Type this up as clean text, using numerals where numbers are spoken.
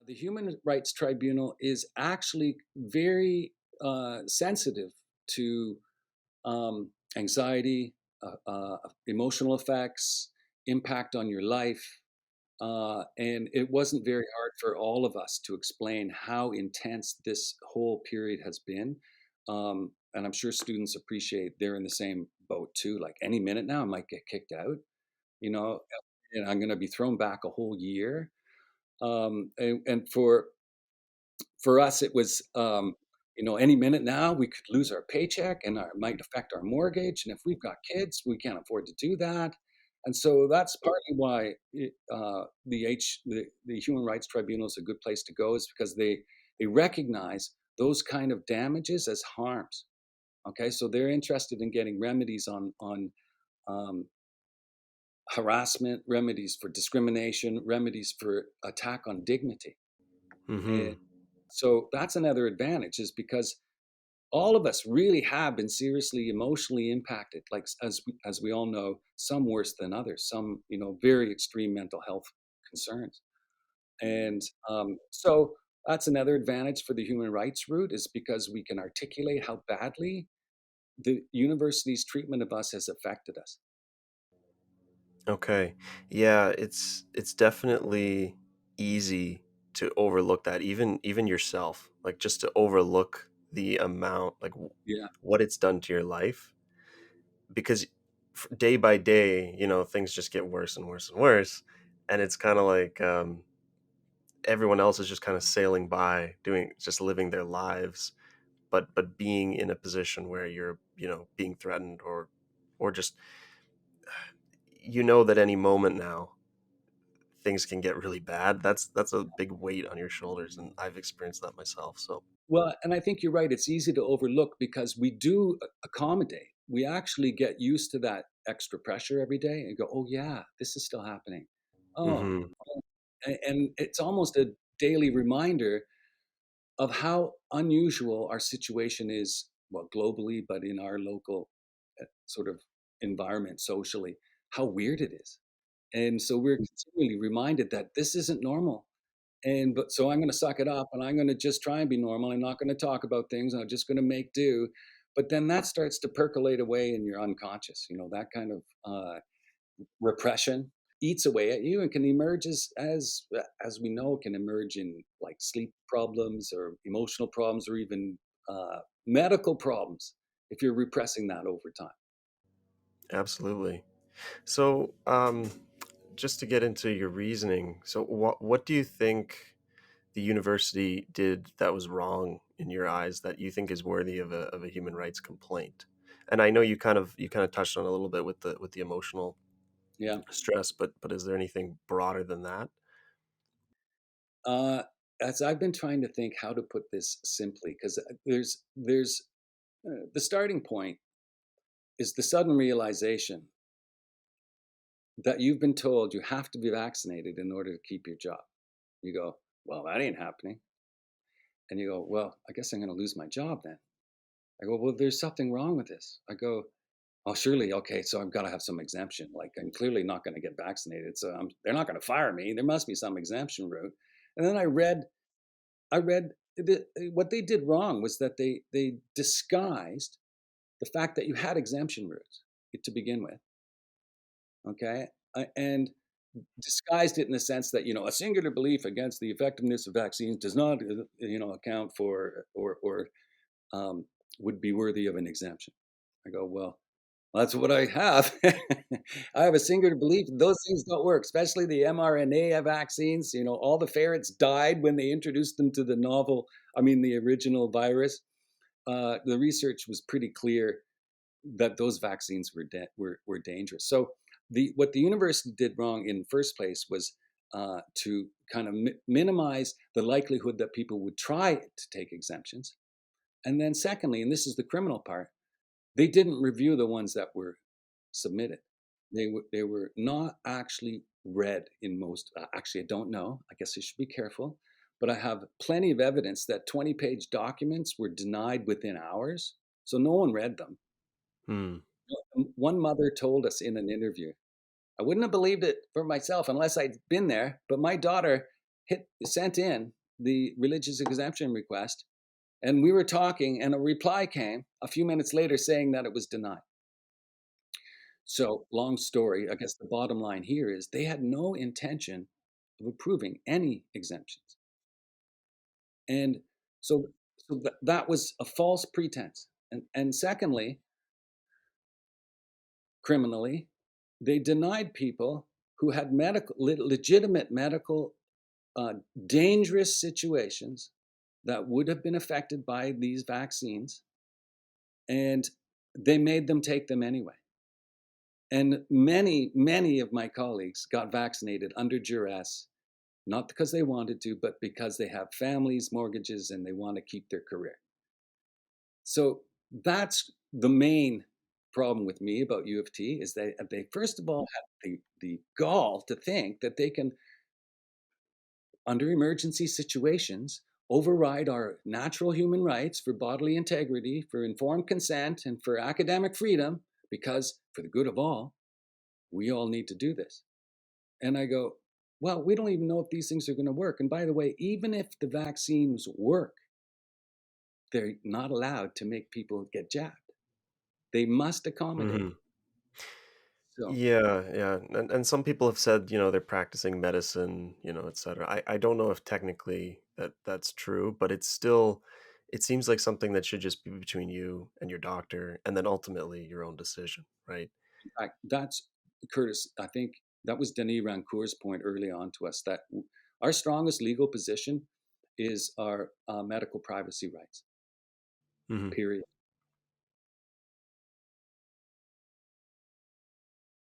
The Human Rights Tribunal is actually very sensitive to anxiety, emotional effects, impact on your life. And it wasn't very hard for all of us to explain how intense this whole period has been. And I'm sure students appreciate they're in the same boat too. Like any minute now, I might get kicked out, you know, and I'm going to be thrown back a whole year. And for us, it was, any minute now we could lose our paycheck and it might affect our mortgage. And if we've got kids, we can't afford to do that. And so that's partly why the Human Rights Tribunal is a good place to go, is because they recognize those kind of damages as harms. Okay, so they're interested in getting remedies on um, harassment, remedies for discrimination, remedies for attack on dignity. And Mm-hmm. so that's another advantage, is because all of us really have been seriously emotionally impacted, like as we all know, some worse than others, some very extreme mental health concerns. And so that's another advantage for the human rights route, is because we can articulate how badly the university's treatment of us has affected us. Okay. Yeah, it's definitely easy to overlook that, even yourself, like just to overlook the amount, like Yeah. what it's done to your life, because day by day, things just get worse and worse and worse, and it's kind of like everyone else is just kind of sailing by, doing just living their lives, but being in a position where you're, being threatened, or just that any moment now things can get really bad. That's a big weight on your shoulders, and I've experienced that myself. So, Well, and I think you're right. It's easy to overlook because we do accommodate. We actually get used to that extra pressure every day and go, "Oh yeah, this is still happening." Oh, hmm and it's almost a daily reminder of how unusual our situation is, well, globally, but in our local sort of environment socially, how weird it is. And so we're continually reminded that this isn't normal. And but so I'm going to suck it up and I'm going to just try and be normal. I'm not going to talk about things. I'm just going to make do. But then that starts to percolate away in your unconscious. That kind of repression eats away at you and can emerge as we know, can emerge in like sleep problems or emotional problems or even medical problems if you're repressing that over time. absolutely. So, just to get into your reasoning, so what do you think the university did that was wrong in your eyes, that you think is worthy of a human rights complaint? And I know you kind of touched on a little bit with the emotional Yeah. stress, but is there anything broader than that? uh, as I've been trying to think how to put this simply, because there's the starting point is the sudden realization that you've been told you have to be vaccinated in order to keep your job. You go, well, that ain't happening. And you go, well, I guess I'm going to lose my job then. I go, well, there's something wrong with this. I go, oh, surely, okay, so I've got to have some exemption. Like, I'm clearly not going to get vaccinated, so they're not going to fire me. There must be some exemption route. And then I read what they did wrong was that they disguised the fact that you had exemption routes to begin with. Okay, and disguised it in the sense that a singular belief against the effectiveness of vaccines does not account for or um, would be worthy of an exemption. I go, well, that's what I have. I have a singular belief those things don't work, especially the mRNA vaccines. All the ferrets died when they introduced them to the original virus. The research was pretty clear that those vaccines were dangerous. So what the university did wrong in the first place was to kind of minimize the likelihood that people would try to take exemptions. And then secondly, and this is the criminal part, they didn't review the ones that were submitted. They were not actually read in most. Actually, I don't know. I guess I should be careful. But I have plenty of evidence that 20-page documents were denied within hours. So no one read them. Hmm. One mother told us in an interview, I wouldn't have believed it for myself unless I'd been there, but my daughter sent in the religious exemption request, and we were talking, and a reply came a few minutes later saying that it was denied. So, long story, I guess the bottom line here is they had no intention of approving any exemptions. And so that was a false pretense. And secondly, criminally, they denied people who had legitimate medical, dangerous situations that would have been affected by these vaccines, and they made them take them anyway. And many of my colleagues got vaccinated under duress, not because they wanted to, but because they have families, mortgages, and they want to keep their career. So that's the main problem with me about U of T, is that they first of all have the gall to think that they can, under emergency situations, override our natural human rights for bodily integrity, for informed consent, and for academic freedom, because for the good of all, we all need to do this. And I go, well, we don't even know if these things are going to work. And by the way, even if the vaccines work, they're not allowed to make people get jabbed. They must accommodate. Hmm. So, Yeah, yeah. And some people have said, they're practicing medicine, et cetera. I don't know if technically that's true, but it seems like something that should just be between you and your doctor, and then ultimately your own decision, right? in fact, that's Curtis. I think that was Denis Rancourt's point early on to us, that our strongest legal position is our medical privacy rights. Hmm. Period.